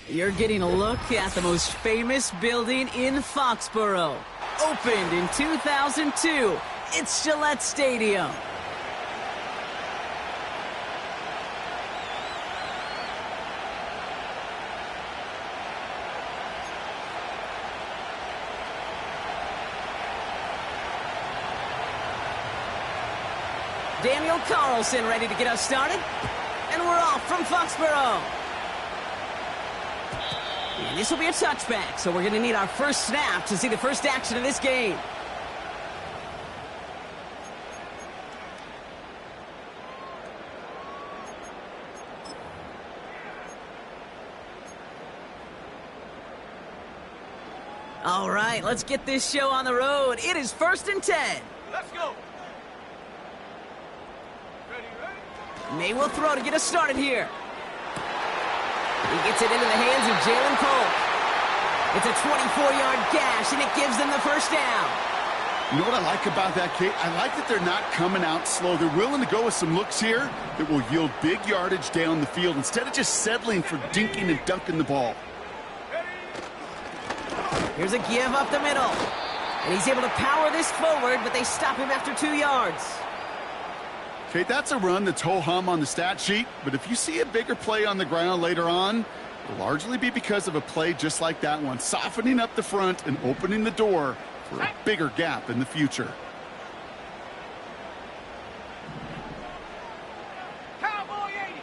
You're getting a look at the most famous building in Foxborough. Opened in 2002, it's Gillette Stadium. Daniel Carlson ready to get us started. And we're off from Foxborough. And this will be a touchback, so we're going to need our first snap to see the first action of this game. All right, let's get this show on the road. It is 1st and 10. Let's go. May will throw to get us started here. He gets it into the hands of Jalen Polk. It's a 24-yard gash, and it gives them the first down. You know what I like about that, Kate? I like that they're not coming out slow. They're willing to go with some looks here that will yield big yardage down the field instead of just settling for dinking and dunking the ball. Here's a give up the middle. And he's able to power this forward, but they stop him after 2 yards. Okay, that's a run that's ho-hum on the stat sheet, but if you see a bigger play on the ground later on, it'll largely be because of a play just like that one, softening up the front and opening the door for a bigger gap in the future. Cowboy 80.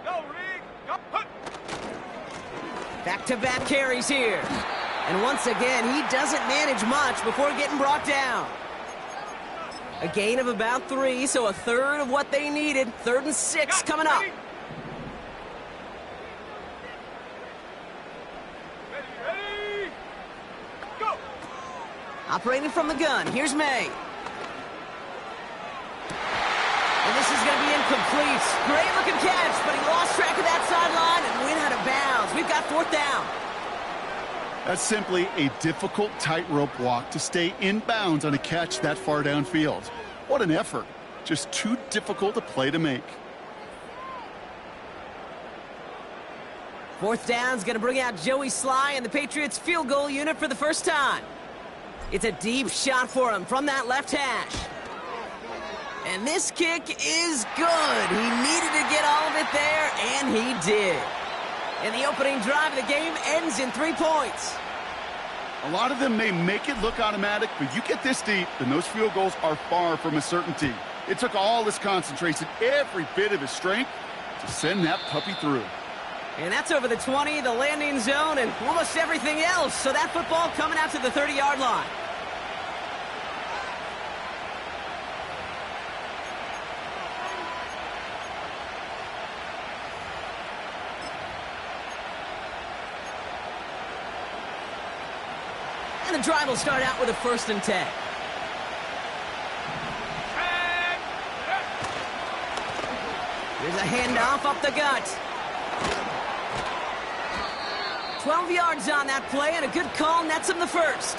Go, Rig. Go. Back-to-back carries here. And once again, he doesn't manage much before getting brought down. A gain of about 3, so a third of what they needed. 3rd and 6 coming up. Ready. Go. Operating from the gun, here's May. And this is going to be incomplete. Great looking catch, but he lost track of that sideline and went out of bounds. We've got 4th down. That's simply a difficult tightrope walk to stay in bounds on a catch that far downfield. What an effort. Just too difficult a play to make. 4th down's going to bring out Joey Sly and the Patriots field goal unit for the first time. It's a deep shot for him from that left hash. And this kick is good. He needed to get all of it there, and he did. And the opening drive of the game ends in 3 points. A lot of them may make it look automatic, but you get this deep, and those field goals are far from a certainty. It took all his concentration, every bit of his strength, to send that puppy through. And that's over the 20, the landing zone, and almost everything else. So that football coming out to the 30-yard line. And the drive will start out with a 1st and 10. Here's a handoff up the gut. 12 yards on that play, and a good call nets him the first.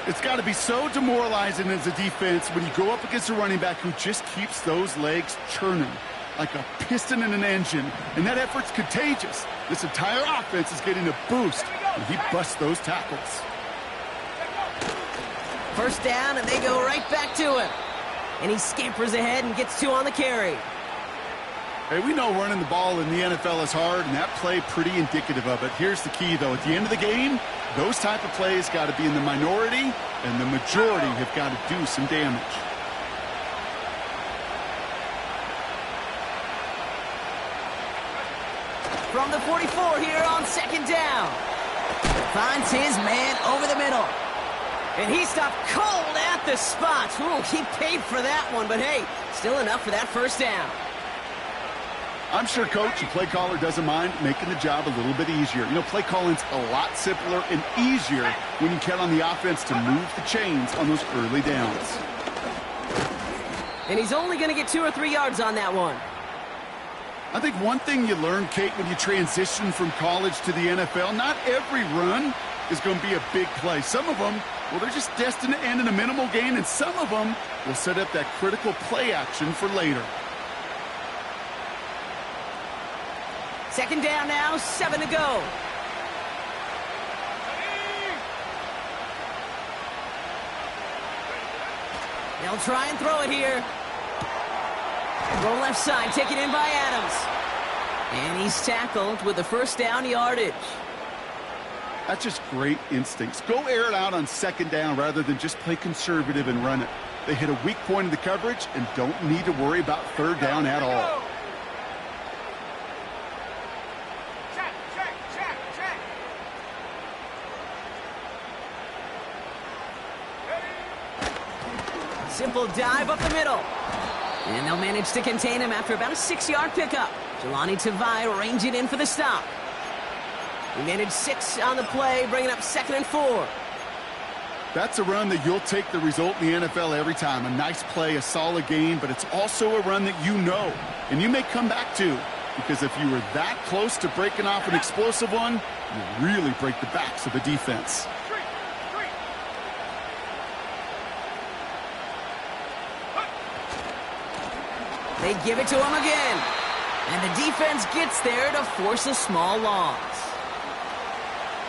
It's got to be so demoralizing as a defense when you go up against a running back who just keeps those legs churning like a piston in an engine, and that effort's contagious. This entire offense is getting a boost when he busts those tackles. 1st down, and they go right back to him. And he scampers ahead and gets 2 on the carry. Hey, we know running the ball in the NFL is hard, and that play pretty indicative of it. Here's the key, though. At the end of the game, those type of plays got to be in the minority, and the majority have got to do some damage. From the 44 here on 2nd down. Finds his man over the middle. And he stopped cold at the spot. Ooh, he paid for that one, but hey, still enough for that 1st down. I'm sure coach and play caller doesn't mind making the job a little bit easier. You know, play calling's a lot simpler and easier when you count on the offense to move the chains on those early downs. And he's only going to get 2 or 3 yards on that one. I think one thing you learn, Kate, when you transition from college to the NFL, not every run is going to be a big play. Some of them, well, they're just destined to end in a minimal gain, and some of them will set up that critical play action for later. Second down now, 7 to go. They'll try and throw it here. Go left side, taken in by Adams. And he's tackled with the first down yardage. That's just great instincts. Go air it out on second down rather than just play conservative and run it. They hit a weak point in the coverage and don't need to worry about third down at all. Check, check, check, check. Simple dive up the middle. And they'll manage to contain him after about a 6-yard pickup. Jelani Tavai range it in for the stop. He managed 6 on the play, bringing up 2nd and 4. That's a run that you'll take the result in the NFL every time. A nice play, a solid game, but it's also a run that you know, and you may come back to, because if you were that close to breaking off an explosive one, you really break the backs of the defense. They give it to him again. And the defense gets there to force a small loss.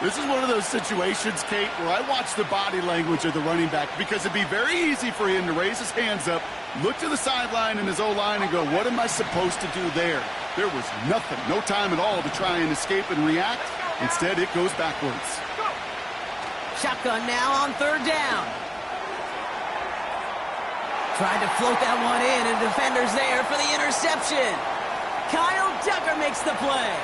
This is one of those situations, Kate, where I watch the body language of the running back because it'd be very easy for him to raise his hands up, look to the sideline in his O-line and go, what am I supposed to do there? There was nothing, no time at all to try and escape and react. Instead, it goes backwards. Shotgun now on 3rd down. Tried to float that one in, and defender's there for the interception. Kyle Tucker makes the play.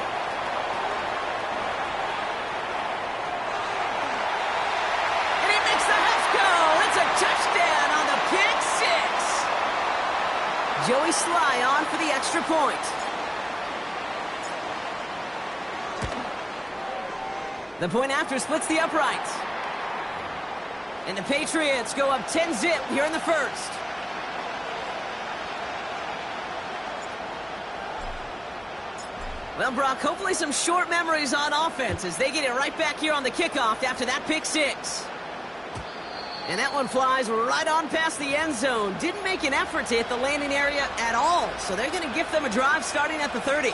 And he makes the Huffs go. It's a touchdown on the pick 6. Joey Sly on for the extra point. The point after splits the uprights. And the Patriots go up 10-zip here in the first. Well, Brock, hopefully some short memories on offense as they get it right back here on the kickoff after that pick 6. And that one flies right on past the end zone. Didn't make an effort to hit the landing area at all, so they're going to gift them a drive starting at the 30.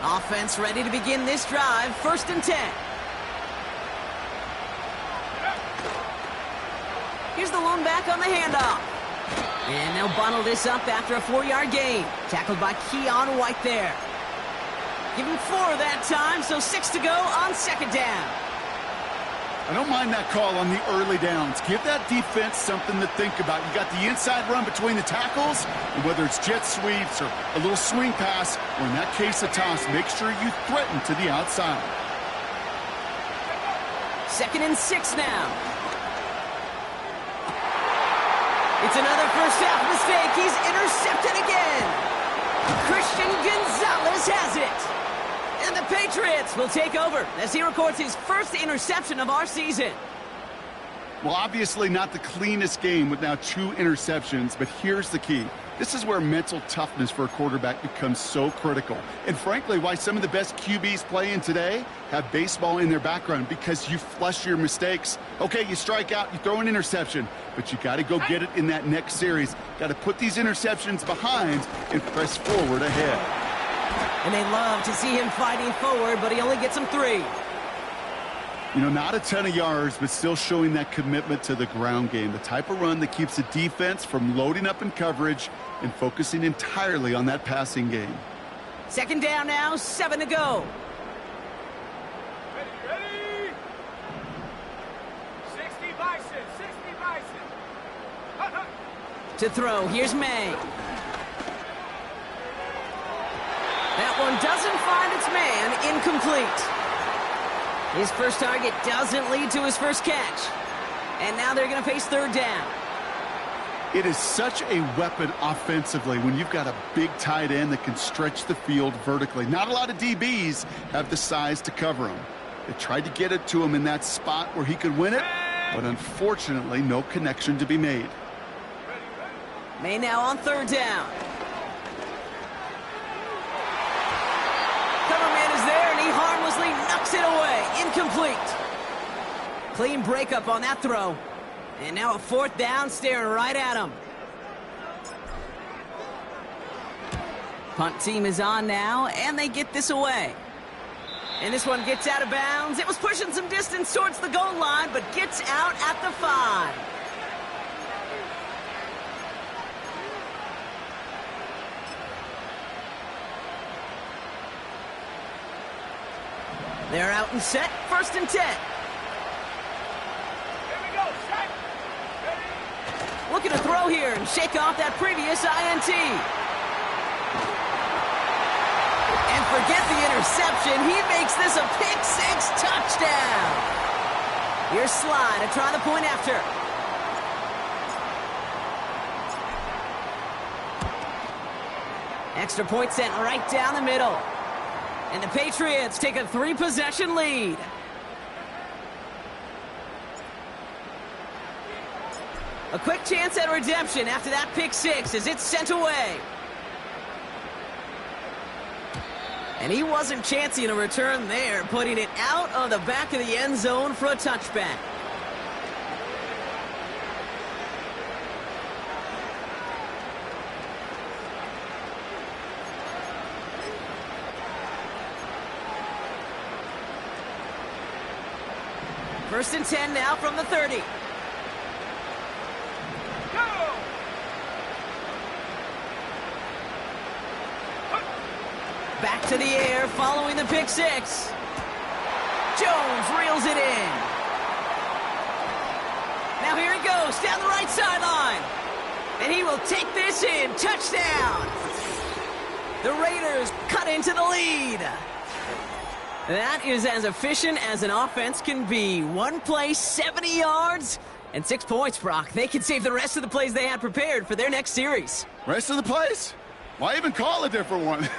Offense ready to begin this drive. 1st and 10. Here's the lone back on the handoff. And they'll bundle this up after a 4-yard gain. Tackled by Keon White there. Give him 4 that time, so 6 to go on 2nd down. I don't mind that call on the early downs. Give that defense something to think about. You got the inside run between the tackles, and whether it's jet sweeps or a little swing pass, or in that case a toss, make sure you threaten to the outside. 2nd and 6 now. It's another first half mistake. He's intercepted again. Christian Gonzalez has it. And the Patriots will take over as he records his first interception of our season. Well, obviously not the cleanest game with now 2 interceptions, but here's the key. This is where mental toughness for a quarterback becomes so critical. And frankly, why some of the best QBs playing today have baseball in their background, because you flush your mistakes. Okay, you strike out, you throw an interception, but you got to go get it in that next series. Got to put these interceptions behind and press forward ahead. And they love to see him fighting forward, but he only gets them 3. You know, not a ton of yards, but still showing that commitment to the ground game. The type of run that keeps the defense from loading up in coverage and focusing entirely on that passing game. 2nd down now, 7 to go. Ready? 60 Bison, 60 Bison. To throw, here's May. That one doesn't find its man, incomplete. His first target doesn't lead to his first catch. And now they're going to face 3rd down. It is such a weapon offensively when you've got a big tight end that can stretch the field vertically. Not a lot of DBs have the size to cover him. They tried to get it to him in that spot where he could win it, but unfortunately, no connection to be made. May now on third down. Cover man is there, and he harmlessly knocks it away. Incomplete. Clean breakup on that throw. And now a fourth down staring right at him. Punt team is on now, and they get this away. And this one gets out of bounds. It was pushing some distance towards the goal line, but gets out at the 5. They're out and set, 1st and 10. Here we go, set. Ready. Looking to throw here and shake off that previous INT. And forget the interception. He makes this a pick-6 touchdown. Here's Sly to try the point after. Extra point sent right down the middle. And the Patriots take a 3-possession lead. A quick chance at redemption after that pick-6 as it's sent away. And he wasn't chancing a return there, putting it out of the back of the end zone for a touchback. First and 10 now from the 30. Go! Back to the air following the pick-6. Jones reels it in. Now here he goes down the right sideline. And he will take this in. Touchdown. The Raiders cut into the lead. That is as efficient as an offense can be. One play, 70 yards, and 6 points, Brock. They can save the rest of the plays they had prepared for their next series. Rest of the plays? Why even call a different one?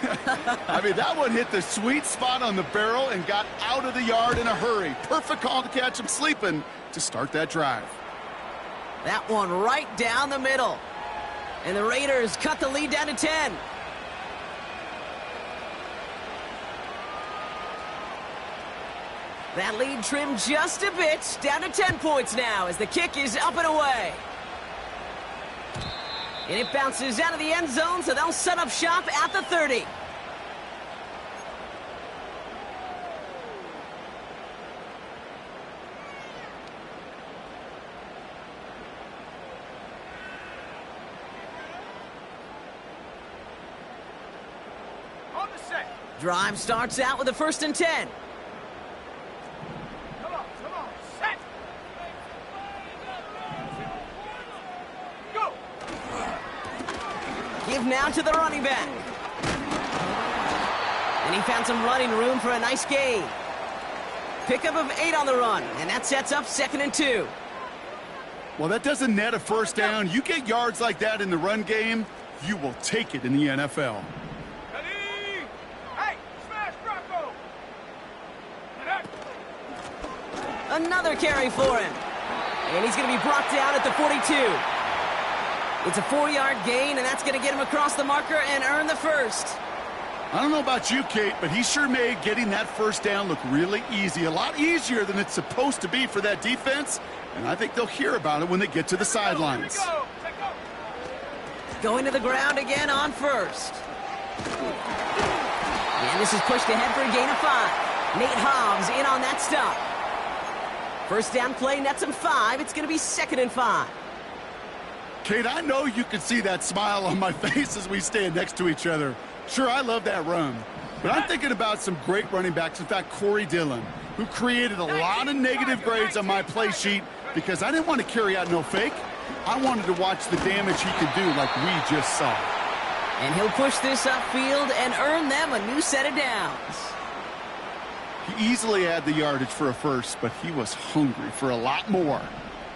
I mean, that one hit the sweet spot on the barrel and got out of the yard in a hurry. Perfect call to catch him sleeping to start that drive. That one right down the middle. And the Raiders cut the lead down to 10. That lead trimmed just a bit, down to 10 points now as the kick is up and away. And it bounces out of the end zone, so they'll set up shop at the 30. On the set. Drive starts out with a 1st and 10. Come on, set. Go! Give now to the running back. And he found some running room for a nice gain. Pickup of 8 on the run, and that sets up 2nd and 2. Well, that doesn't net a first down. You get yards like that in the run game, you will take it in the NFL. Ready? Hey, smash Bronco! Another carry for him. And he's going to be brought down at the 42. It's a 4-yard gain, and that's going to get him across the marker and earn the first. I don't know about you, Kate, but he sure made getting that first down look really easy. A lot easier than it's supposed to be for that defense. And I think they'll hear about it when they get to the sidelines. Going to the ground again on first. And this is pushed ahead for a gain of 5. Nate Hobbs in on that stop. First down play nets him 5. It's going to be 2nd and 5. Kate, I know you can see that smile on my face as we stand next to each other. Sure, I love that run. But I'm thinking about some great running backs. In fact, Corey Dillon, who created a lot of negative grades on my play sheet because I didn't want to carry out no fake. I wanted to watch the damage he could do like we just saw. And he'll push this upfield and earn them a new set of downs. He easily had the yardage for a first, but he was hungry for a lot more.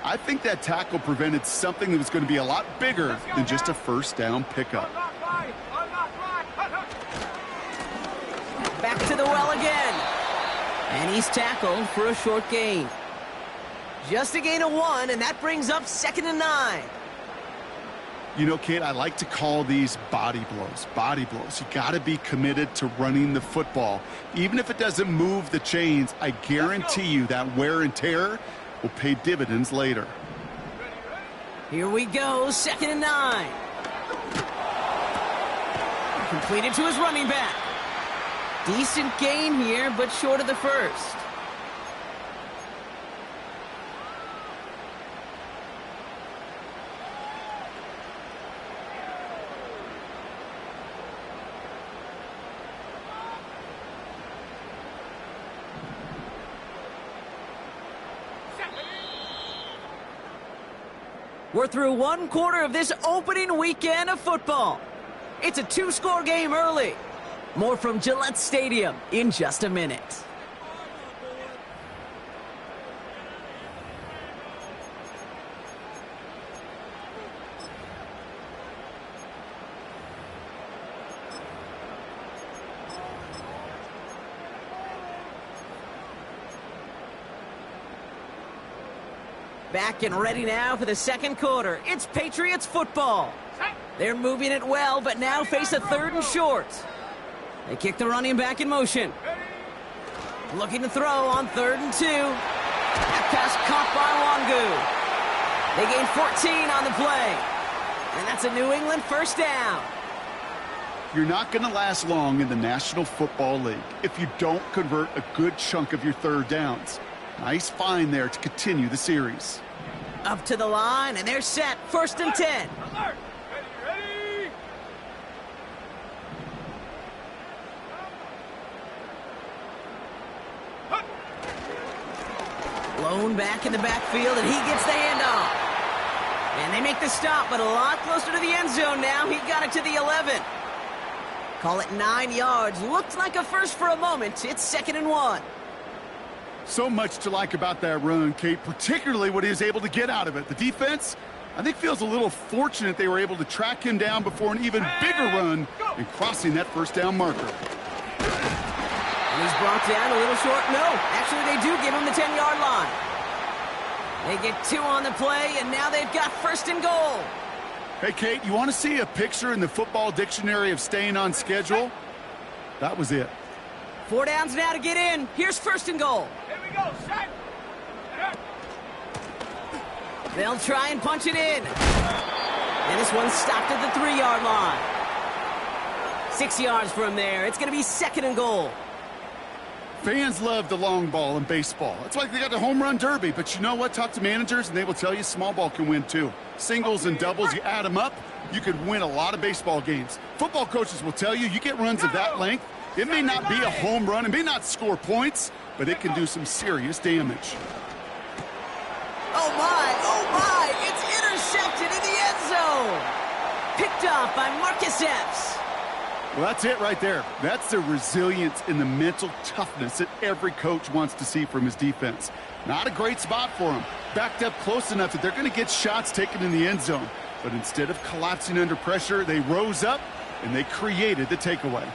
I think that tackle prevented something that was going to be a lot bigger than just a first down pickup. Back to the well again. And he's tackled for a short gain. Just a gain of 1, and that brings up 2nd and 9. You know, Kate, I like to call these body blows. Body blows. You got to be committed to running the football. Even if it doesn't move the chains, I guarantee you that wear and tear will pay dividends later. Here we go, 2nd and 9. Completed to his running back. Decent gain here, but short of the first. We're through 1 quarter of this opening weekend of football. It's a 2-score game early. More from Gillette Stadium in just a minute. Back and ready now for the 2nd quarter. It's Patriots football. They're moving it well, but now face a 3rd and short. They kick the running back in motion. Looking to throw on 3rd and 2. That pass caught by Wangu. They gain 14 on the play. And that's a New England 1st down. You're not going to last long in the National Football League if you don't convert a good chunk of your 3rd downs. Nice find there to continue the series. Up to the line, and they're set. 1st and 10. Alert! Ready! Blown back in the backfield, and he gets the handoff. And they make the stop, but a lot closer to the end zone now. He got it to the 11. Call it 9 yards. Looked like a first for a moment. It's 2nd and 1. So much to like about that run, Kate, particularly what he was able to get out of it. The defense, I think, feels a little fortunate they were able to track him down before an even bigger run and crossing that 1st down marker. And he's brought down a little short. No, actually they do give him the 10-yard line. They get 2 on the play, and now they've got 1st and goal. Hey, Kate, you want to see a picture in the football dictionary of staying on schedule? That was it. 4 downs now to get in. Here's 1st and goal. Here we go, set! They'll try and punch it in. And this one's stopped at the 3-yard line. 6 yards from there. It's going to be 2nd and goal. Fans love the long ball in baseball. It's like they got the home run derby. But you know what? Talk to managers, and they will tell you small ball can win, too. Singles and doubles, you add them up, you could win a lot of baseball games. Football coaches will tell you get runs of that length. It may not be a home run. It may not score points, but it can do some serious damage. Oh, my. It's intercepted in the end zone. Picked off by Marcus Epps. Well, that's it right there. That's the resilience and the mental toughness that every coach wants to see from his defense. Not a great spot for him. Backed up close enough that they're going to get shots taken in the end zone. But instead of collapsing under pressure, they rose up and they created the takeaway.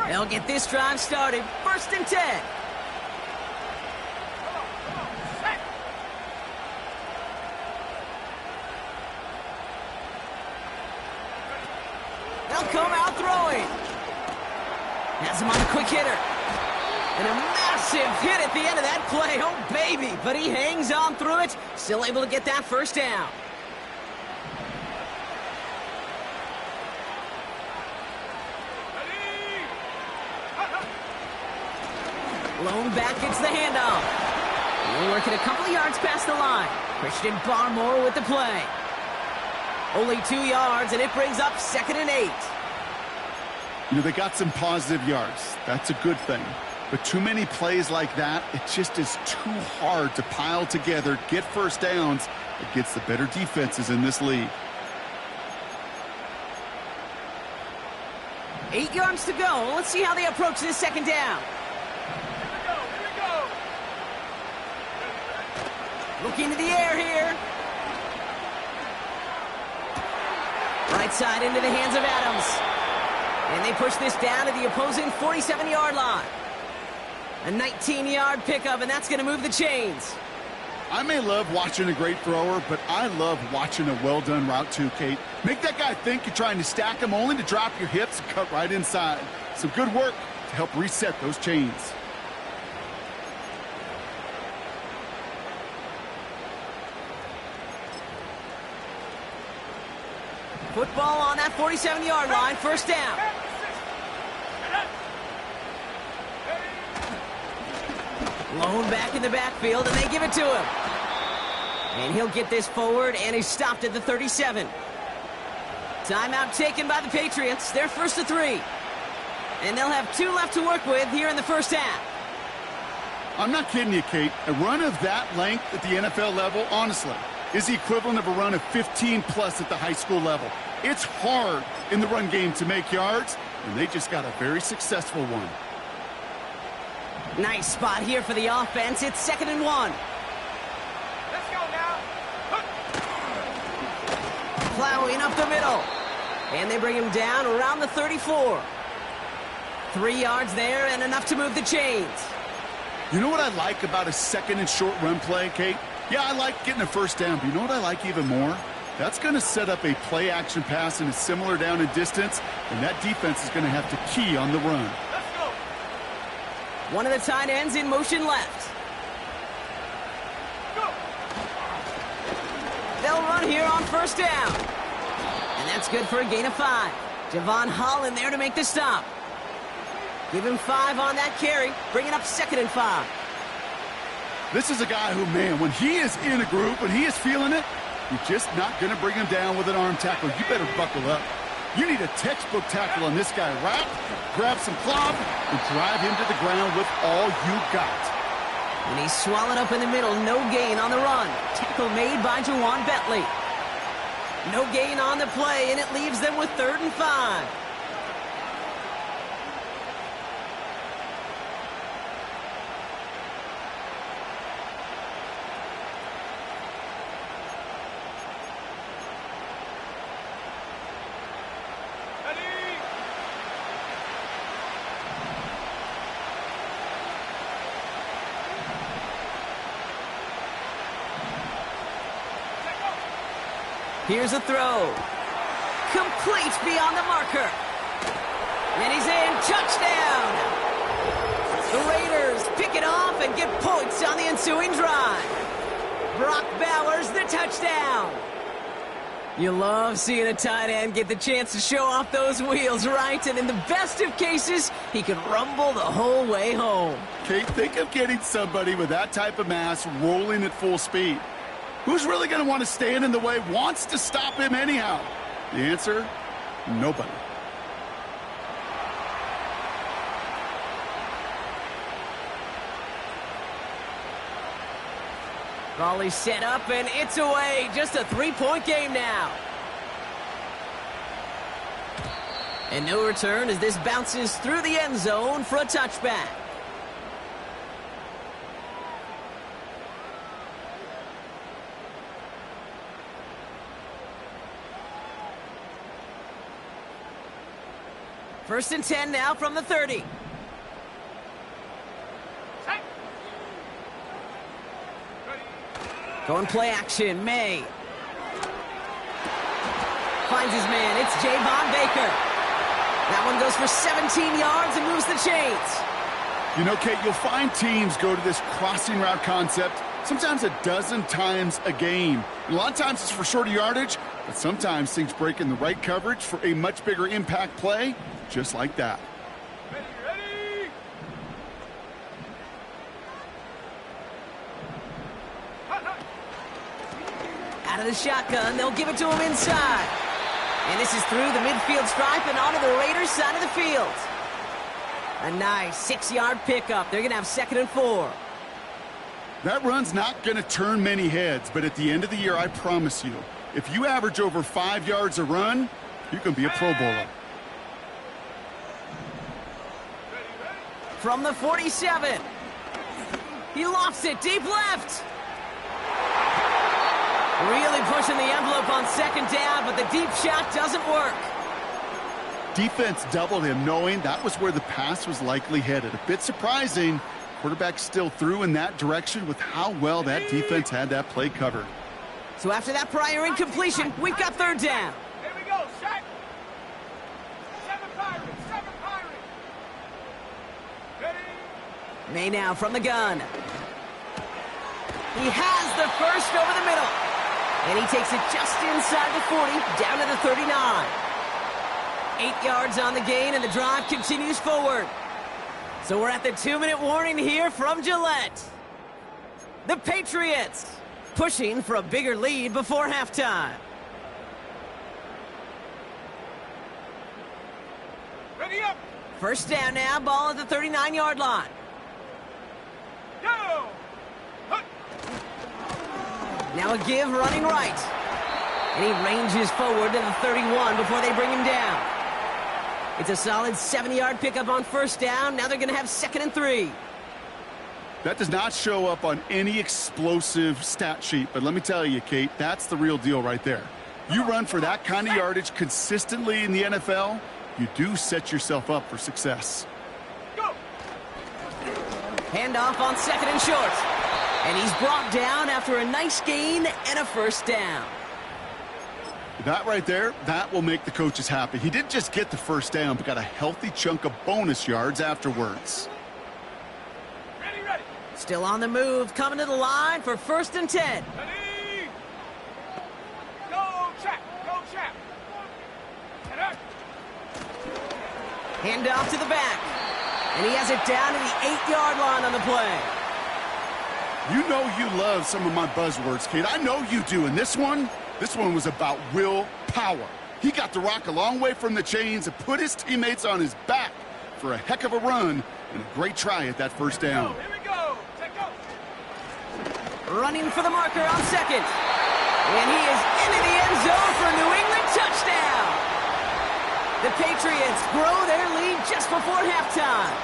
They'll get this drive started. 1st and 10. They'll come out throwing. Has him on a quick hitter. And a massive hit at the end of that play. Oh, baby. But he hangs on through it. Still able to get that 1st down. Blown back gets the handoff. We're working a couple of yards past the line. Christian Barmore with the play. Only 2 yards, and it brings up 2nd and 8. You know, they got some positive yards. That's a good thing. But too many plays like that, it just is too hard to pile together, get 1st downs against the better defenses in this league. 8 yards to go. Let's see how they approach this 2nd down. Looking to the air here. Right side into the hands of Adams. And they push this down to the opposing 47-yard line. A 19-yard pickup, and that's going to move the chains. I may love watching a great thrower, but I love watching a well-done route too, Kate. Make that guy think you're trying to stack him only to drop your hips and cut right inside. Some good work to help reset those chains. Football on that 47-yard line, first down. Blown back in the backfield, and they give it to him. And he'll get this forward, and he's stopped at the 37. Timeout taken by the Patriots. They're first to 3. And they'll have 2 left to work with here in the first half. I'm not kidding you, Kate. A run of that length at the NFL level, honestly, is the equivalent of a run of 15-plus at the high school level. It's hard in the run game to make yards, and they just got a very successful one. Nice spot here for the offense. It's 2nd and 1. Let's go now. Plowing up the middle. And they bring him down around the 34. 3 yards there and enough to move the chains. You know what I like about a 2nd and short run play, Kate? Yeah, I like getting a first down, but you know what I like even more? That's going to set up a play-action pass in a similar down and distance, and that defense is going to have to key on the run. Let's go. One of the tight ends in motion left. Go. They'll run here on first down. And that's good for a gain of 5. Javon Holland there to make the stop. Give him 5 on that carry, bringing up 2nd and 5. This is a guy who, man, when he is in a group, when he is feeling it, you're just not going to bring him down with an arm tackle. You better buckle up. You need a textbook tackle on this guy. Wrap, grab some cloth, and drive him to the ground with all you got. And he's swallowed up in the middle. No gain on the run. Tackle made by Jawan Bentley. No gain on the play, and it leaves them with 3rd and 5. Here's a throw. Complete beyond the marker. And he's in. Touchdown. The Raiders pick it off and get points on the ensuing drive. Brock Bowers, the touchdown. You love seeing a tight end get the chance to show off those wheels, right? And in the best of cases, he can rumble the whole way home. Kate, think of getting somebody with that type of mass rolling at full speed. Who's really going to want to stand in the way, wants to stop him anyhow? The answer, nobody. Volley set up, and it's away. Just a 3-point game now. And no return as this bounces through the end zone for a touchback. First and 10 now from the 30. Set. Ready. Going play action. May. Finds his man. It's Javon Baker. That one goes for 17 yards and moves the chains. You know, Kate, you'll find teams go to this crossing route concept sometimes a dozen times a game. And a lot of times it's for shorter yardage, but sometimes things break in the right coverage for a much bigger impact play, just like that. Ready, ready. Out of the shotgun, they'll give it to him inside. And this is through the midfield stripe and onto the Raiders' side of the field. A nice 6-yard pickup. They're going to have 2nd and 4. That run's not going to turn many heads, but at the end of the year, I promise you, if you average over 5 yards a run, you can be a Pro Bowler. From the 47. He lofts it deep left. Really pushing the envelope on second down, but the deep shot doesn't work. Defense doubled him, knowing that was where the pass was likely headed. A bit surprising. Quarterback still threw in that direction with how well that defense had that play covered. So after that prior incompletion, we've got third down. Here we go, Shaq. 7 Pirates, 7 Pirates. Ready? May now from the gun. He has the first over the middle. And he takes it just inside the 40, down to the 39. 8 yards on the gain, and the drive continues forward. So we're at the 2-minute warning here from Gillette. The Patriots pushing for a bigger lead before halftime. Ready up. First down now, ball at the 39-yard line. Go. Hut. Now a give running right. And he ranges forward to the 31 before they bring him down. It's a solid 70-yard pickup on first down. Now they're going to have 2nd and 3. That does not show up on any explosive stat sheet, but let me tell you, Kate, that's the real deal right there. You run for that kind of yardage consistently in the NFL, you do set yourself up for success. Go. Handoff on 2nd and short. And he's brought down after a nice gain and a first down. That right there, that will make the coaches happy. He didn't just get the first down, but got a healthy chunk of bonus yards afterwards. Ready. Still on the move, coming to the line for 1st and 10. Ready. Go, Chap. Go, Chap. Get up. Handoff to the back. And he has it down to the 8-yard line on the play. You know you love some of my buzzwords, Kate. I know you do. And this one was about willpower. He got the rock a long way from the chains and put his teammates on his back for a heck of a run and a great try at that first down. Here we go. Take go. Running for the marker on 2nd. And he is into the end zone for a New England touchdown. The Patriots grow their lead just before halftime.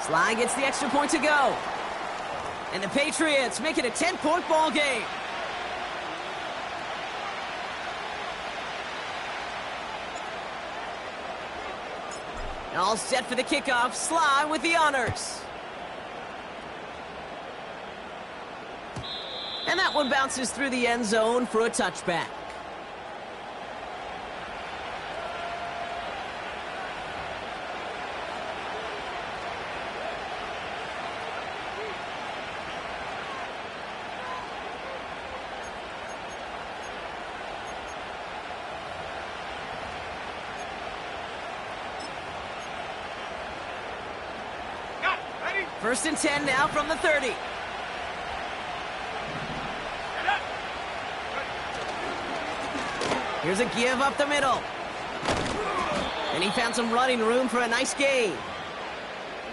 Sly gets the extra point to go. And the Patriots make it a 10-point ball game. All set for the kickoff. Sly with the honors. And that one bounces through the end zone for a touchback. Got it. Ready. 1st and 10 now from the 30. Get up. Here's a give up the middle. And he found some running room for a nice gain.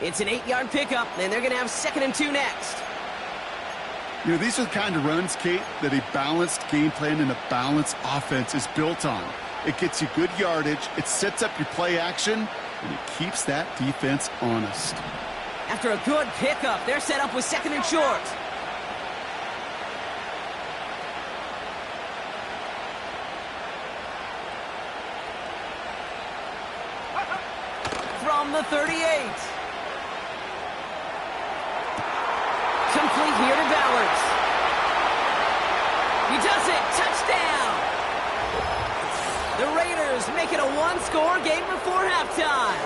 It's an 8-yard pickup, and they're going to have 2nd and 2 next. You know, these are the kind of runs, Kate, that a balanced game plan and a balanced offense is built on. It gets you good yardage, it sets up your play action, and it keeps that defense honest. After a good pickup, they're set up with 2nd and short. From the 38. Complete here to Bowers. He does it. Touchdown. The Raiders make it a one-score game before halftime.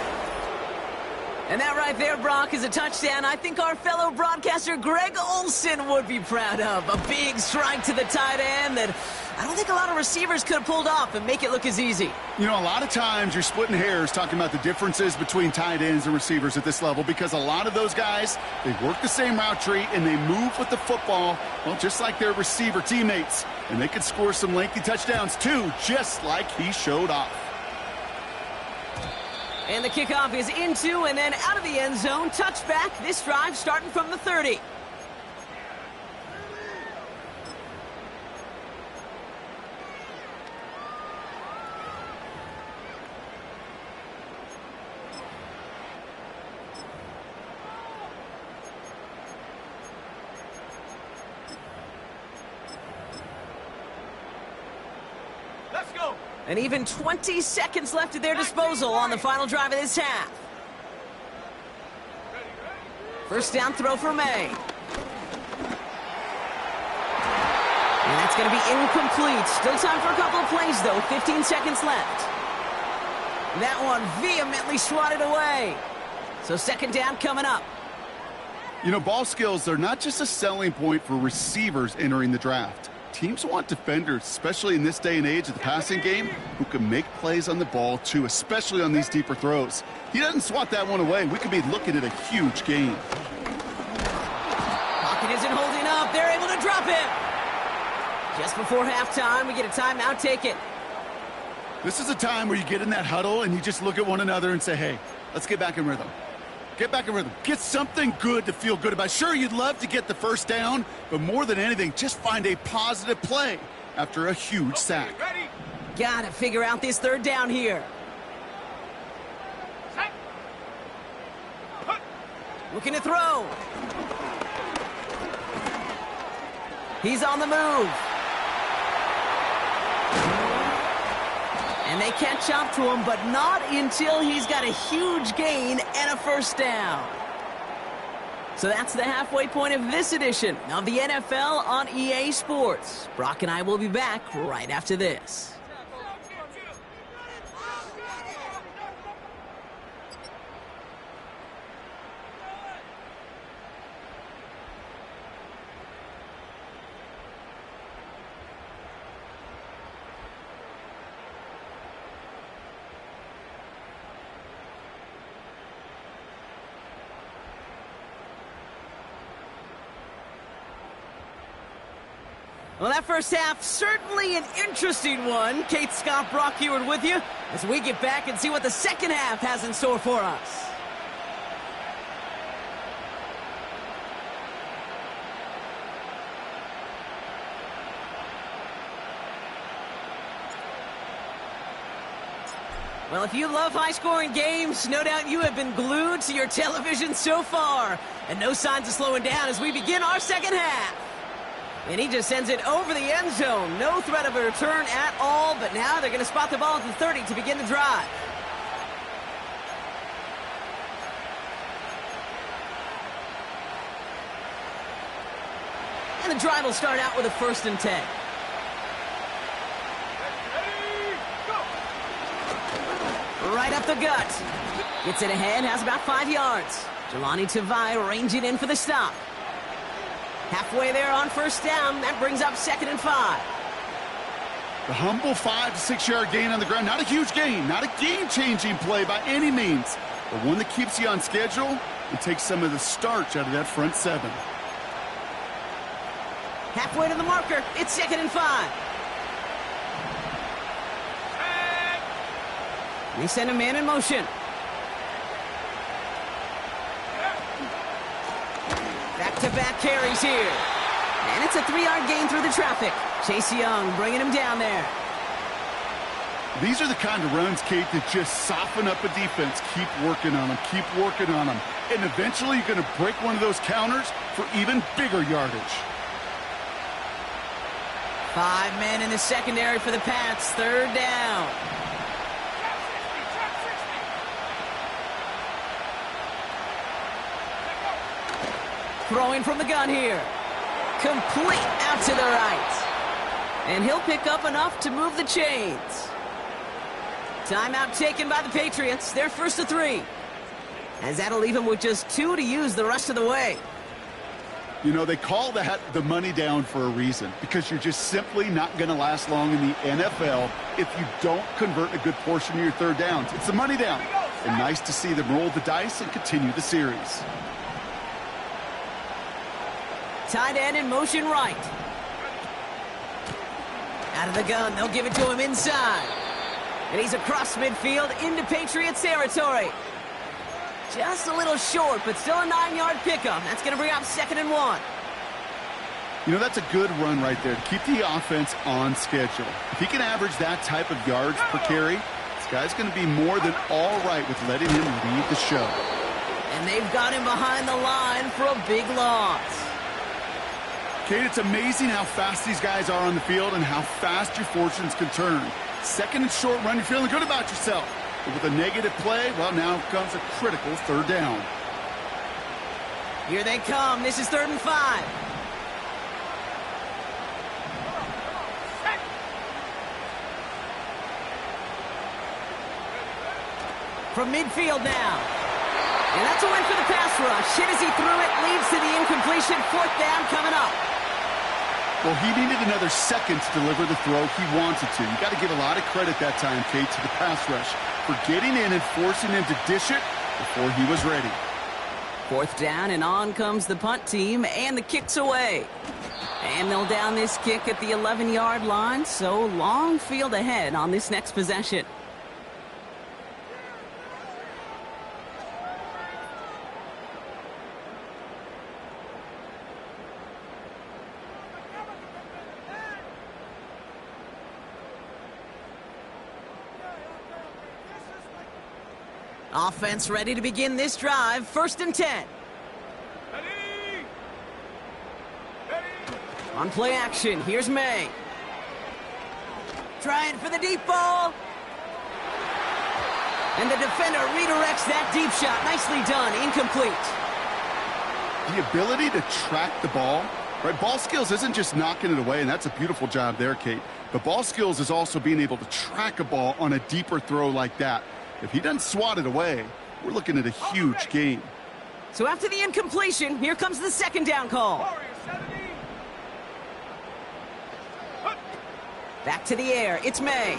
And that right there, Brock, is a touchdown I think our fellow broadcaster Greg Olsen would be proud of. A big strike to the tight end that I don't think a lot of receivers could have pulled off and make it look as easy. You know, a lot of times you're splitting hairs talking about the differences between tight ends and receivers at this level because a lot of those guys, they work the same route tree and they move with the football, well, just like their receiver teammates. And they can score some lengthy touchdowns too, just like he showed off. And the kickoff is into and then out of the end zone. Touchback. This drive starting from the 30. Let's go. And even 20 seconds left at their disposal on the final drive of this half. First down throw for May. And that's going to be incomplete. Still time for a couple of plays, though. 15 seconds left. That one vehemently swatted away. So second down coming up. You know, ball skills are not just a selling point for receivers entering the draft. Teams want defenders, especially in this day and age of the passing game, who can make plays on the ball, too, especially on these deeper throws. He doesn't swat that one away. We could be looking at a huge gain. Pocket isn't holding up. They're able to drop it. Just before halftime, we get a timeout. Take it. This is a time where you get in that huddle and you just look at one another and say, hey, let's get back in rhythm. Get back in rhythm. Get something good to feel good about. Sure, you'd love to get the first down, but more than anything, just find a positive play after a huge sack. Ready. Gotta figure out this third down here. Set. Put. Looking to throw. He's on the move. And they catch up to him, but not until he's got a huge gain and a first down. So that's the halfway point of this edition of the NFL on EA Sports. Brock and I will be back right after this. Well, that first half, certainly an interesting one. Kate, Scott, Brock Heward with you as we get back and see what the second half has in store for us. Well, if you love high-scoring games, no doubt you have been glued to your television so far. And no signs of slowing down as we begin our second half. And he just sends it over the end zone. No threat of a return at all, but now they're going to spot the ball at the 30 to begin the drive. And the drive will start out with a 1st and 10. Ready. Go. Right up the gut. Gets it ahead, has about 5 yards. Jelani Tavai ranging in for the stop. Halfway there on first down. That brings up 2nd and 5. The humble 5 to 6 yard gain on the ground. Not a huge gain, not a game-changing play by any means, but one that keeps you on schedule and takes some of the starch out of that front 7. Halfway to the marker. It's 2nd and 5. They send a man in motion. Back-to-back carries here. And it's a 3-yard gain through the traffic. Chase Young bringing him down there. These are the kind of runs, Kate, that just soften up a defense. Keep working on them. Keep working on them. And eventually you're going to break one of those counters for even bigger yardage. 5 men in the secondary for the Pats. 3rd down. Throwing from the gun here. Complete out to the right. And he'll pick up enough to move the chains. Timeout taken by the Patriots. They're 1st to 3. As that'll leave him with just 2 to use the rest of the way. You know, they call that the money down for a reason, because you're just simply not going to last long in the NFL if you don't convert a good portion of your 3rd downs. It's the money down. And nice to see them roll the dice and continue the series. Tight end in motion right. Out of the gun, they'll give it to him inside. And he's across midfield into Patriots territory. Just a little short, but still a 9-yard pickup. That's going to bring up 2nd and 1. You know, that's a good run right there to keep the offense on schedule. If he can average that type of yards per carry, this guy's going to be more than all right with letting him lead the show. And they've got him behind the line for a big loss. Kate, it's amazing how fast these guys are on the field and how fast your fortunes can turn. Second and short run, you're feeling good about yourself. But with a negative play, well, now comes a critical third down. Here they come. This is 3rd and 5. From midfield now. And that's a win for the pass rush. Hit as he threw it, leads to the incompletion. 4th down coming up. Well, he needed another second to deliver the throw he wanted to. You got to give a lot of credit that time, Kate, to the pass rush for getting in and forcing him to dish it before he was ready. 4th down, and on comes the punt team, and the kick's away. And they'll down this kick at the 11-yard line, so long field ahead on this next possession. Offense ready to begin this drive. 1st and 10. Ready! Ready! On play action, here's May. Trying for the deep ball. And the defender redirects that deep shot. Nicely done. Incomplete. The ability to track the ball, right? Ball skills isn't just knocking it away, and that's a beautiful job there, Kate. But ball skills is also being able to track a ball on a deeper throw like that. If he doesn't swat it away, we're looking at a huge gain. So after the incompletion, here comes the 2nd down call. Warrior 70. Put. Back to the air. It's May.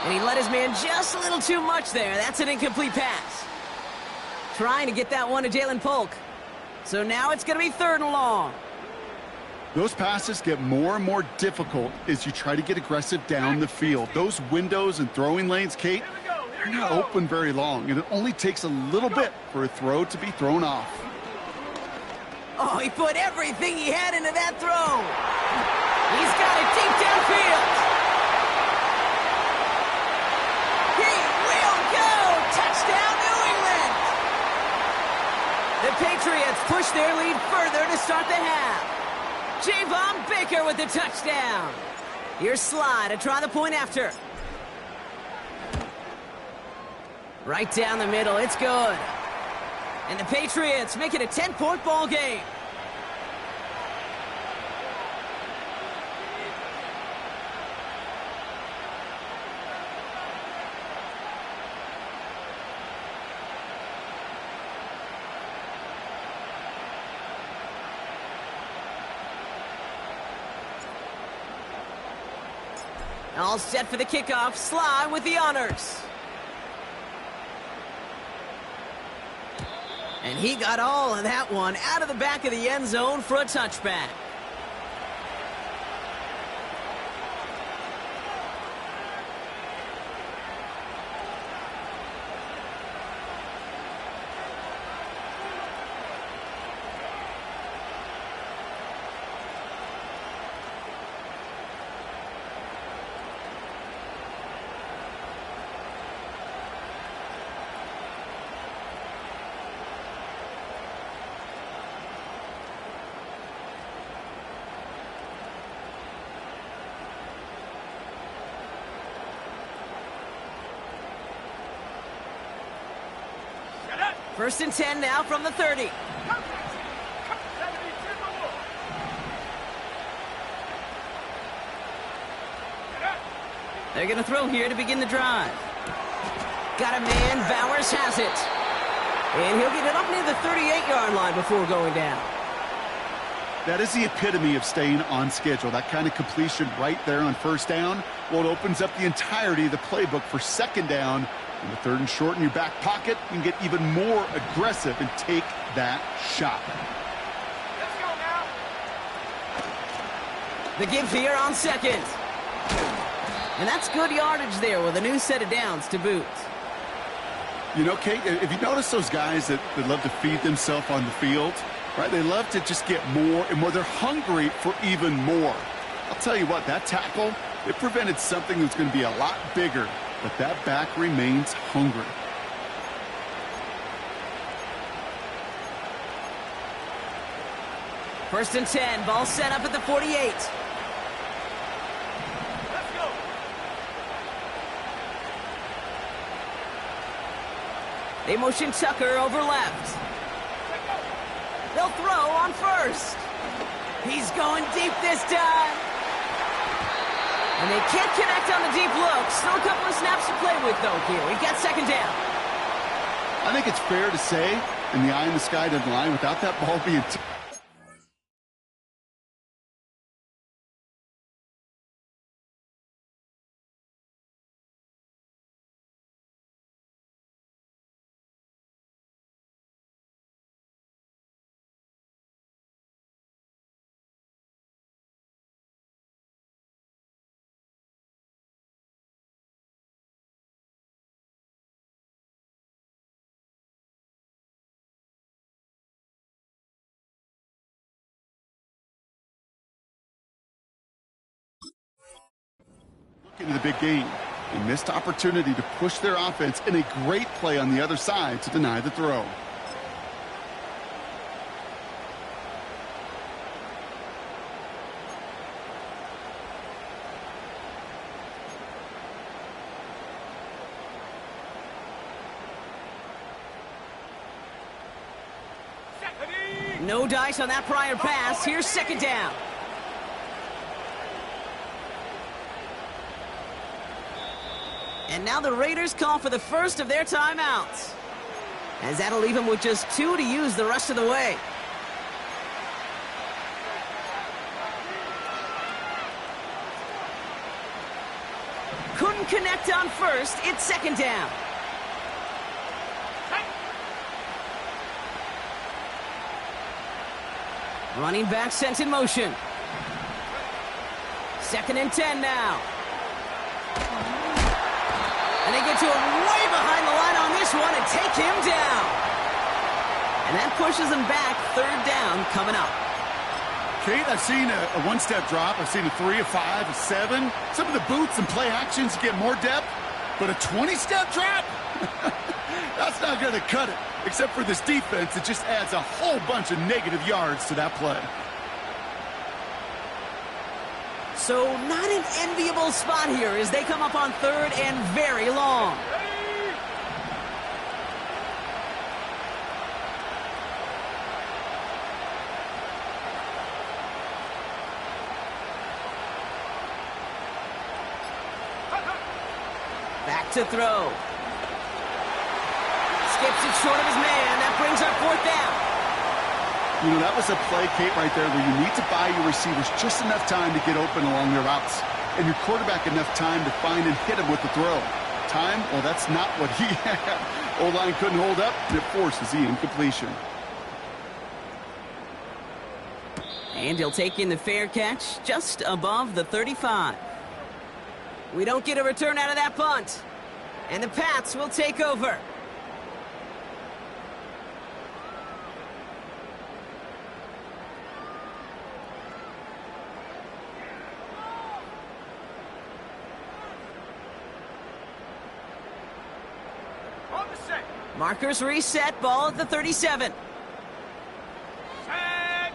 And he let his man just a little too much there. That's an incomplete pass. Trying to get that one to Jalen Polk. So now it's going to be 3rd and long. Those passes get more and more difficult as you try to get aggressive down the field. Those windows and throwing lanes, Kate, are not open very long, and it only takes a little bit for a throw to be thrown off. Oh, he put everything he had into that throw. He's got it deep downfield. He will go. Touchdown, New England. The Patriots push their lead further to start the half. Javon Baker with the touchdown. Here's Sly to try the point after. Right down the middle, it's good. And the Patriots make it a 10-point ball game. All set for the kickoff. Sly with the honors. And he got all of that one out of the back of the end zone for a touchback. First and 10 now from the 30. They're going to throw here to begin the drive. Got a man. Bowers has it. And he'll get it up near the 38-yard line before going down. That is the epitome of staying on schedule. That kind of completion right there on 1st down. Well, it opens up the entirety of the playbook for 2nd down. In the 3rd and short in your back pocket, you can get even more aggressive and take that shot. Let's go now. The give here on 2nd. And that's good yardage there with a new set of downs to boot. You know, Kate, if you notice those guys that love to feed themselves on the field, right? They love to just get more and more. They're hungry for even more. I'll tell you what, that tackle, it prevented something that's going to be a lot bigger. But that back remains hungry. First and 10, ball set up at the 48. Let's go. They motion Tucker over left. They'll throw on first. He's going deep this time. And they can't connect on the deep look. Still a couple of snaps to play with, though, here. We've got second down. I think it's fair to say, in the eye in the sky doesn't lie, without that ball being... into the big game. A missed opportunity to push their offense and a great play on the other side to deny the throw. No dice on that prior pass. Here's second down. And now the Raiders call for the first of their timeouts, as that'll leave them with just 2 to use the rest of the way. Couldn't connect on first. It's second down. Running back sent in motion. Second and 10 now. And they get to him way behind the line on this one and take him down. And that pushes them back. Third down coming up. Kate, I've seen a one-step drop. I've seen a 3, a 5, a 7. Some of the boots and play actions get more depth. But a 20-step drop? That's not going to cut it. Except for this defense, it just adds a whole bunch of negative yards to that play. So not an enviable spot here as they come up on third and very long. Back to throw. Skips it short of his man. That brings up fourth down. You know, that was a play, Kate, right there where you need to buy your receivers just enough time to get open along their routes. And your quarterback enough time to find and hit him with the throw. Time? Well, that's not what he had. O-line couldn't hold up, and it forces the incompletion. And he'll take in the fair catch just above the 35. We don't get a return out of that punt. And the Pats will take over. Markers reset, ball at the 37. Set.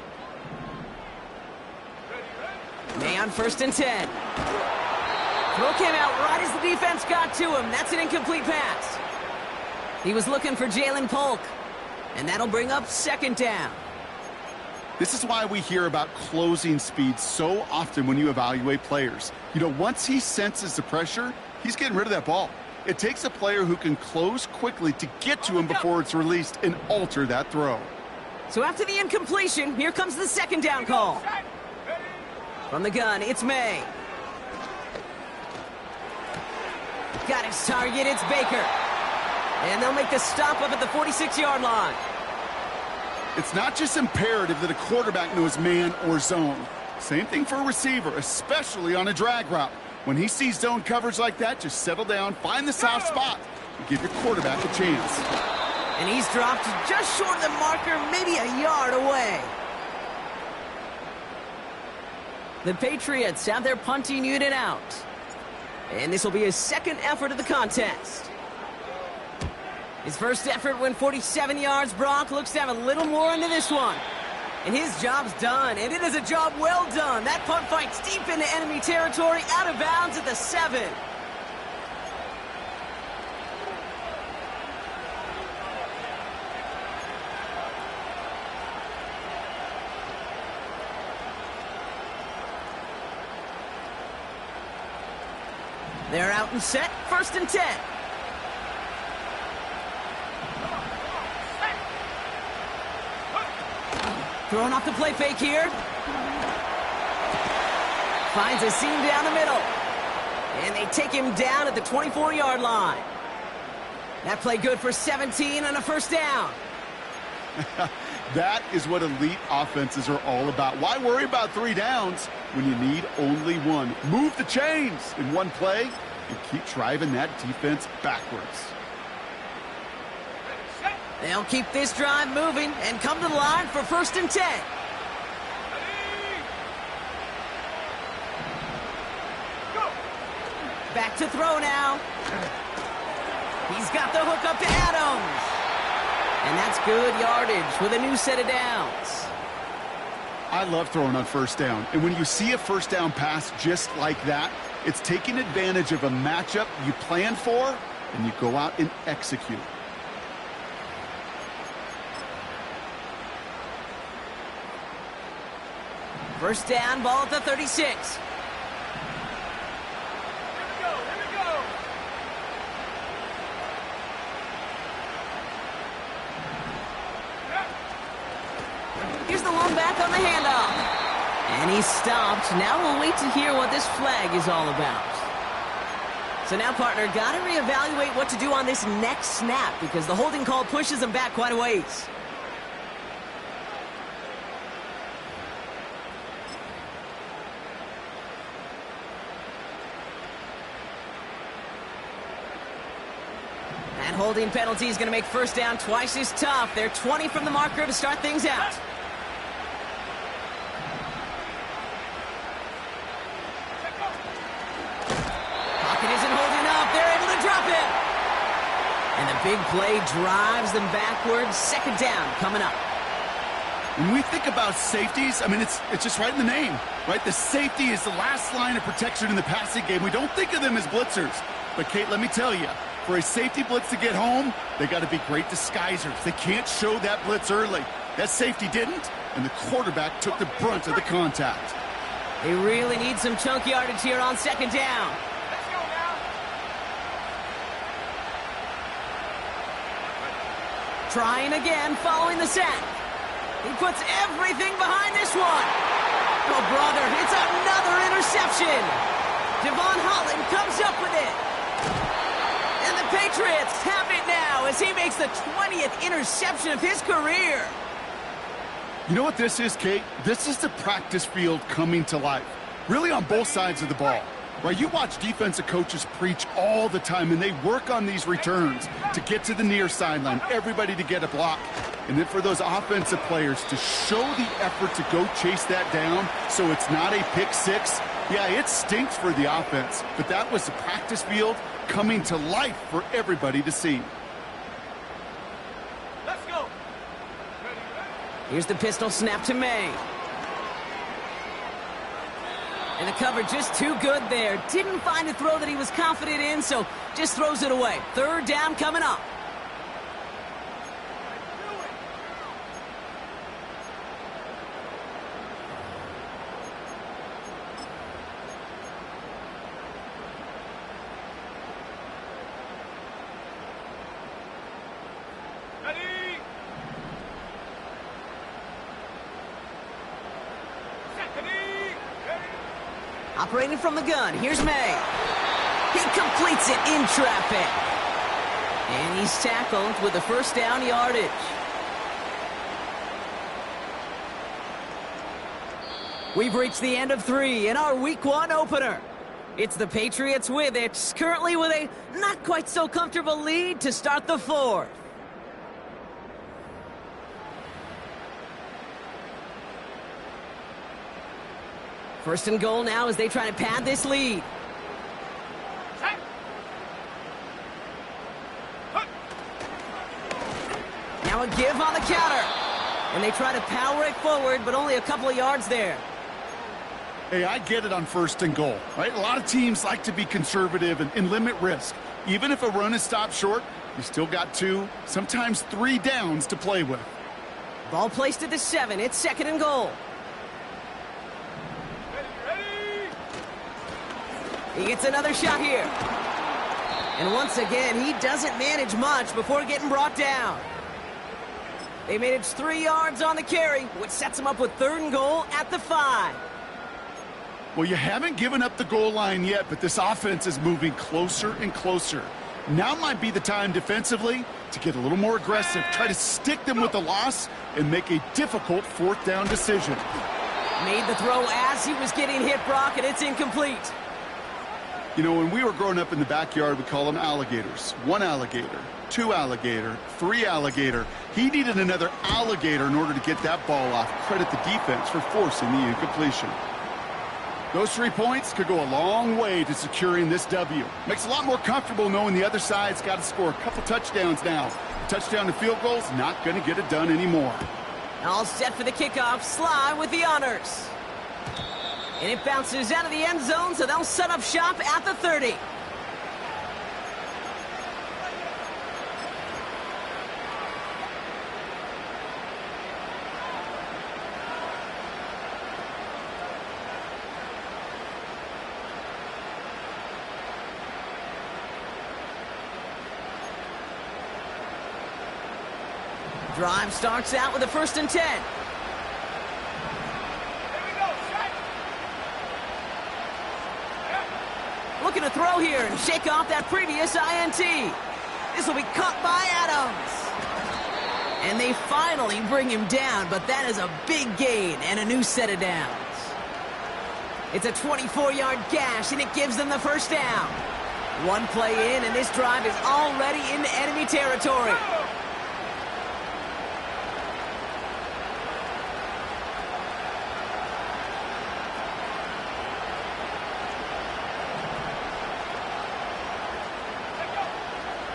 May on first and 10. Throw came out right as the defense got to him. That's an incomplete pass. He was looking for Jalen Polk. And that'll bring up second down. This is why we hear about closing speed so often when you evaluate players. You know, once he senses the pressure, he's getting rid of that ball. It takes a player who can close quickly to get to him before it's released and alter that throw. So after the incompletion, here comes the second down call. From the gun, it's May. Got his target, it's Baker. And they'll make the stop up at the 46-yard line. It's not just imperative that a quarterback knows man or zone. Same thing for a receiver, especially on a drag route. When he sees zone coverage like that, just settle down, find the soft spot, and give your quarterback a chance. And he's dropped just short of the marker, maybe a yard away. The Patriots have their punting unit out. And this will be his second effort of the contest. His first effort went 47 yards. Brock looks to have a little more into this one. And his job's done, and it is a job well done. That punt fights deep into enemy territory, out of bounds at the 7. They're out and set, 1st and 10. Throwing off the play fake here. Finds a seam down the middle. And they take him down at the 24-yard line. That play good for 17 on a 1st down. That is what elite offenses are all about. Why worry about 3 downs when you need only 1? Move the chains in one play and keep driving that defense backwards. They'll keep this drive moving and come to the line for 1st and 10. Back to throw now. He's got the hook up to Adams. And that's good yardage with a new set of downs. I love throwing on 1st down. And when you see a 1st down pass just like that, it's taking advantage of a matchup you planned for, and you go out and execute. First down, ball at the 36. Here we go, here we go. Here's the one back on the handoff. And he's stopped. Now we'll wait to hear what this flag is all about. So now, partner, got to reevaluate what to do on this next snap because the holding call pushes him back quite a ways. That holding penalty is going to make 1st down twice as tough. They're 20 from the marker to start things out. Pocket isn't holding up. They're able to drop it. And the big play drives them backwards. 2nd down coming up. When we think about safeties, I mean, it's just right in the name, right? The safety is the last line of protection in the passing game. We don't think of them as blitzers. But, Kate, let me tell you, for a safety blitz to get home, they got to be great disguisers. They can't show that blitz early. That safety didn't, and the quarterback took the brunt of the contact. They really need some chunk yardage here on 2nd down. Let's go now. Trying again, following the sack. He puts everything behind this one. Oh, brother, it's another interception. Devon Holland comes up with it. And the Patriots have it now as he makes the 20th interception of his career. You know what this is, Kate? This is the practice field coming to life. Really on both sides of the ball. Right, you watch defensive coaches preach all the time, and they work on these returns to get to the near sideline, everybody to get a block. And then for those offensive players to show the effort to go chase that down so it's not a pick six. Yeah, it stinks for the offense, but that was the practice field coming to life for everybody to see. Let's go. Here's the pistol snap to May. And the cover just too good there. Didn't find a throw that he was confident in, so just throws it away. 3rd down coming up. Ready? Set. Ready? Operating from the gun, here's May. He completes it in traffic. And he's tackled with the 1st down yardage. We've reached the end of 3 in our Week 1 opener. It's the Patriots with it, currently with a not quite so comfortable lead to start the 4th. First and goal now as they try to pad this lead. Set. Hut. Now a give on the counter. And they try to power it forward, but only a couple of yards there. Hey, I get it on 1st and goal, right? A lot of teams like to be conservative and limit risk. Even if a run is stopped short, you still got 2, sometimes 3 downs to play with. Ball placed at the 7. It's 2nd and goal. Ready. He gets another shot here. And once again, he doesn't manage much before getting brought down. They managed 3 yards on the carry, which sets him up with 3rd and goal at the 5. Well, you haven't given up the goal line yet, but this offense is moving closer and closer. Now might be the time defensively to get a little more aggressive, try to stick them with the loss, and make a difficult 4th down decision. Made the throw as he was getting hit, Brock, and it's incomplete. You know, when we were growing up in the backyard, we call them alligators. 1 alligator, 2 alligator, 3 alligator. He needed another alligator in order to get that ball off. Credit the defense for forcing the incompletion. Those 3 points could go a long way to securing this W. Makes it a lot more comfortable knowing the other side's got to score a couple touchdowns now. Touchdown to field goal's not going to get it done anymore. All set for the kickoff. Sly with the honors. And it bounces out of the end zone, so they'll set up shop at the 30. Drive starts out with a 1st and 10. Here we go. Set. Looking to throw here and shake off that previous INT. This will be caught by Adams. And they finally bring him down, but that is a big gain and a new set of downs. It's a 24-yard gash, and it gives them the 1st down. 1 play in, and this drive is already into enemy territory.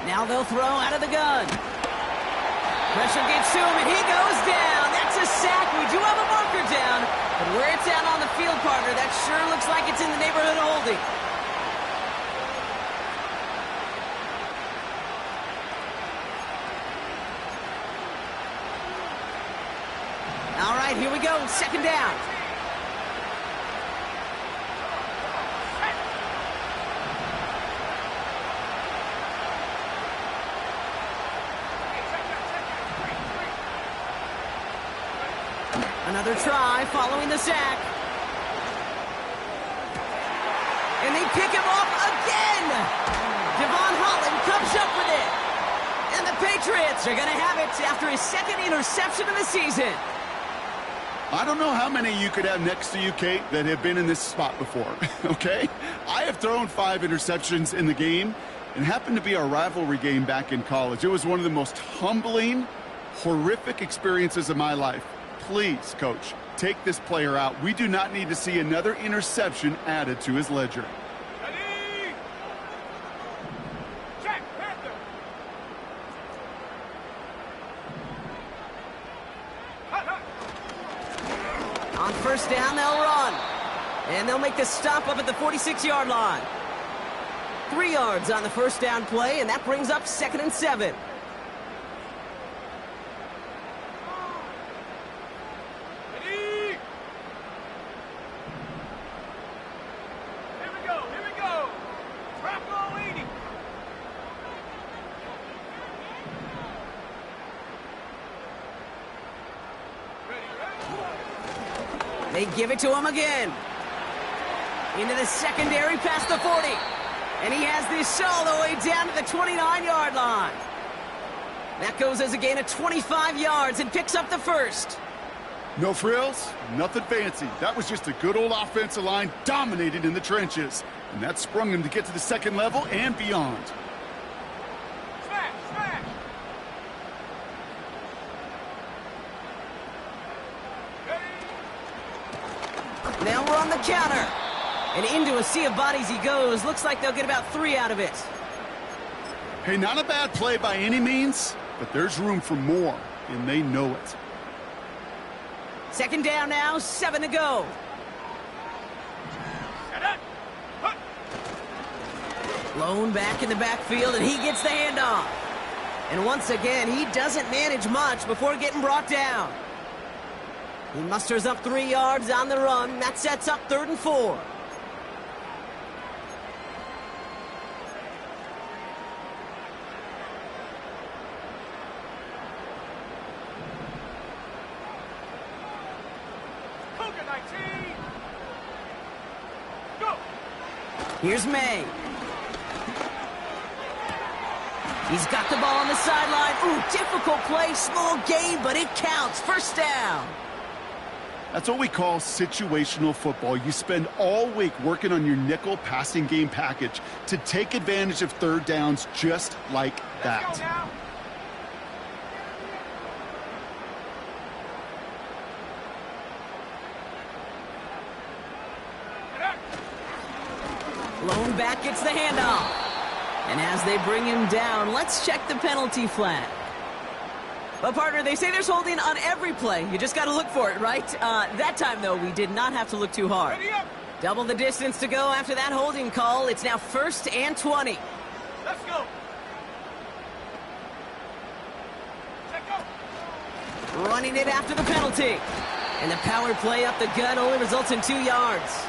Now they'll throw out of the gun. Pressure gets to him, and he goes down. That's a sack. We do have a marker down, but where it's at on the field, partner, that sure looks like it's in the neighborhood of holding. All right, here we go. 2nd down. Another try following the sack. And they pick him off again. Devon Holland comes up with it. And the Patriots are going to have it after his 2nd interception of the season. I don't know how many you could have next to you, Kate, that have been in this spot before, okay? I have thrown 5 interceptions in the game, and happened to be our rivalry game back in college. It was one of the most humbling, horrific experiences of my life. Please, Coach, take this player out. We do not need to see another interception added to his ledger. Ready. Check. Panther. On 1st down, they'll run. And they'll make the stop up at the 46-yard line. 3 yards on the 1st down play, and that brings up 2nd and 7. They give it to him again. Into the secondary past the 40. And he has this all the way down to the 29-yard line. That goes as a gain of 25 yards and picks up the 1st. No frills, nothing fancy. That was just a good old offensive line dominated in the trenches. And that sprung him to get to the 2nd level and beyond. Smash. They'll run the counter. And into a sea of bodies he goes. Looks like they'll get about 3 out of it. Hey, not a bad play by any means, but there's room for more, and they know it. Second down now, 7 to go. Lone back in the backfield, and he gets the handoff. And once again, he doesn't manage much before getting brought down. He musters up 3 yards on the run. That sets up 3rd and 4. Here's May. He's got the ball on the sideline. Ooh, difficult play, small gain, but it counts. First down. That's what we call situational football. You spend all week working on your nickel passing game package to take advantage of 3rd downs just like that. Lone back gets the handoff. And as they bring him down, let's check the penalty flag. Well, partner, they say there's holding on every play. You just got to look for it, right? That time, though, we did not have to look too hard. Double the distance to go after that holding call. It's now 1st and 20. Let's go. Let's go. Running it after the penalty. And the power play up the gut only results in 2 yards.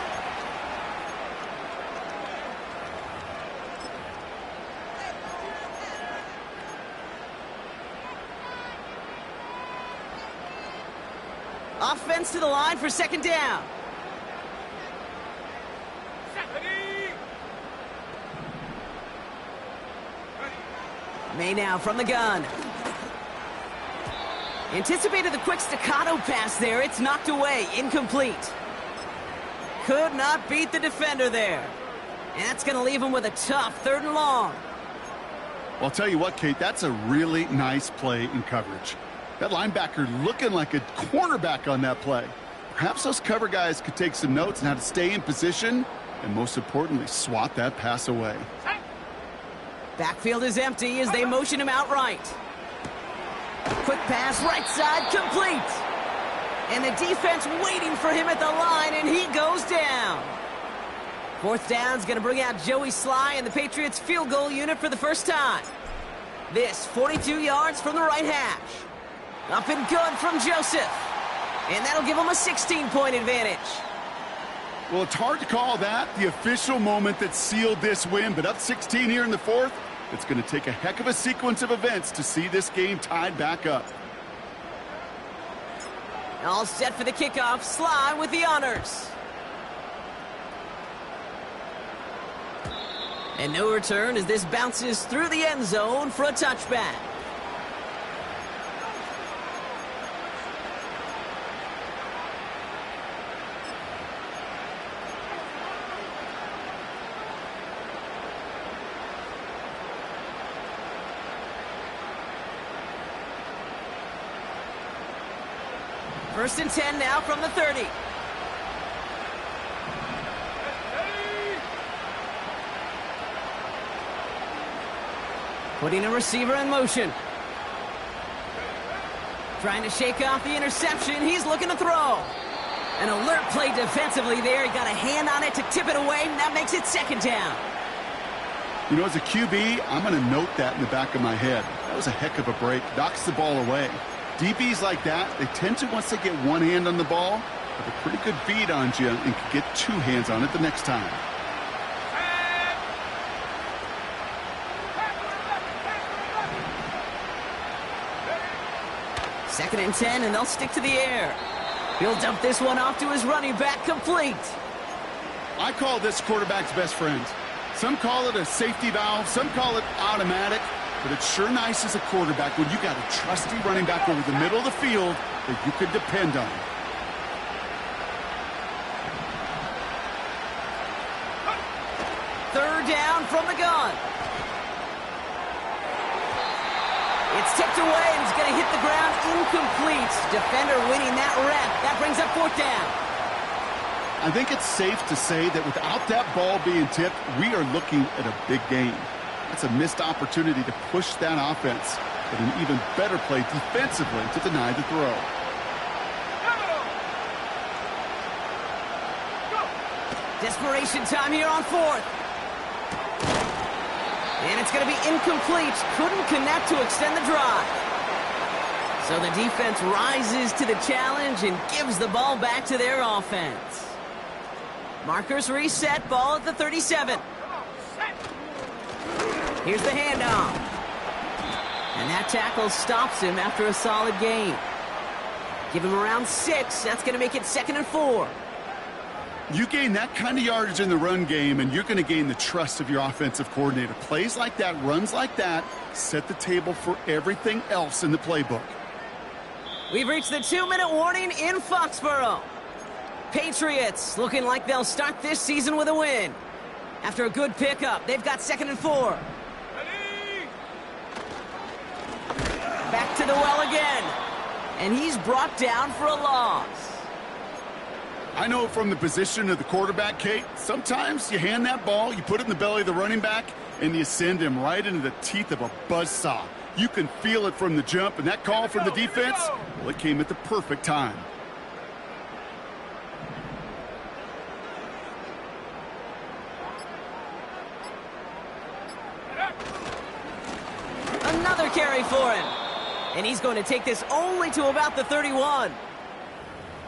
Offense to the line for 2nd down. May now from the gun. Anticipated the quick staccato pass there. It's knocked away. Incomplete. Could not beat the defender there. And that's going to leave him with a tough 3rd and long. Well, I'll tell you what, Kate, that's a really nice play in coverage. That linebacker looking like a cornerback on that play. Perhaps those cover guys could take some notes on how to stay in position and, most importantly, swat that pass away. Backfield is empty as they motion him outright. Quick pass, right side, complete. And the defense waiting for him at the line, and he goes down. 4th down's going to bring out Joey Sly and the Patriots field goal unit for the first time. This 42 yards from the right hash. Up and good from Joseph. And that'll give him a 16-point advantage. Well, it's hard to call that the official moment that sealed this win, but up 16 here in the 4th, it's going to take a heck of a sequence of events to see this game tied back up. All set for the kickoff. Sly with the honors. And no return as this bounces through the end zone for a touchback. First and 10 now from the 30. Putting a receiver in motion. Trying to shake off the interception. He's looking to throw. An alert play defensively there. He got a hand on it to tip it away, and that makes it 2nd down. You know, as a QB, I'm going to note that in the back of my head. That was a heck of a break. Knocks the ball away. DBs like that, they tend to, once they get one hand on the ball, have a pretty good beat on you and can get 2 hands on it the next time. Second and 10, and they'll stick to the air. He'll dump this one off to his running back, complete. I call this quarterback's best friend. Some call it a safety valve, some call it automatic. But it's sure nice as a quarterback when you got a trusty running back over the middle of the field that you can depend on. Third down from the gun. It's tipped away, and it's going to hit the ground incomplete. Defender winning that rep. That brings up 4th down. I think it's safe to say that without that ball being tipped, we are looking at a big game. That's a missed opportunity to push that offense, but an even better play defensively to deny the throw. Desperation time here on fourth. And it's going to be incomplete. Couldn't connect to extend the drive. So the defense rises to the challenge and gives the ball back to their offense. Markers reset, ball at the 37. Here's the handoff. And that tackle stops him after a solid gain. Give him around 6. That's going to make it 2nd and 4. You gain that kind of yardage in the run game, and you're going to gain the trust of your offensive coordinator. Plays like that, runs like that, set the table for everything else in the playbook. We've reached the 2-minute warning in Foxborough. Patriots looking like they'll start this season with a win. After a good pickup, they've got 2nd and 4. Ready? Back to the well again. And he's brought down for a loss. I know from the position of the quarterback, Kate, sometimes you hand that ball, you put it in the belly of the running back, and you send him right into the teeth of a buzzsaw. You can feel it from the jump, and that call from the defense, well, it came at the perfect time. Another carry for him. And he's going to take this only to about the 31.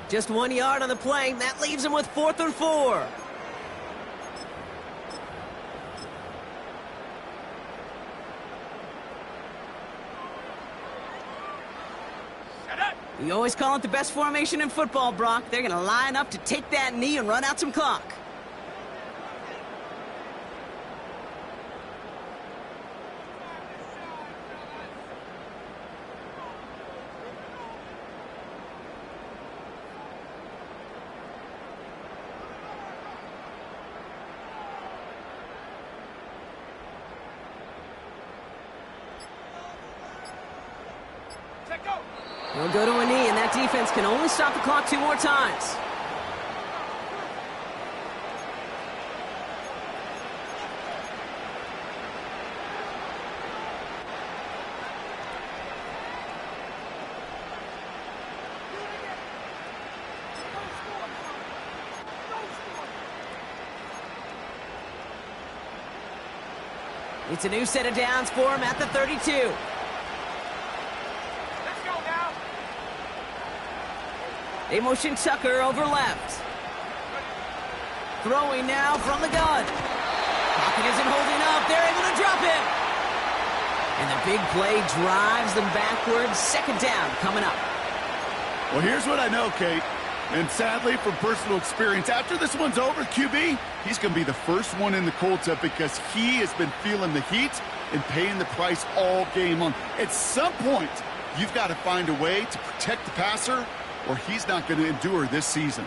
Just 1 yard on the play. That leaves him with 4th and 4. We always call it the best formation in football, Brock. They're going to line up to take that knee and run out some clock. He'll go to a knee, and that defense can only stop the clock 2 more times. It's a new set of downs for him at the 32. They motion Tucker over left. Throwing now from the gun. Pocket isn't holding up. They're able to drop him. And the big play drives them backwards. 2nd down coming up. Well, here's what I know, Kate. And sadly, from personal experience, after this one's over, QB, he's going to be the first one in the cold tub because he has been feeling the heat and paying the price all game long. At some point, you've got to find a way to protect the passer, or he's not going to endure this season.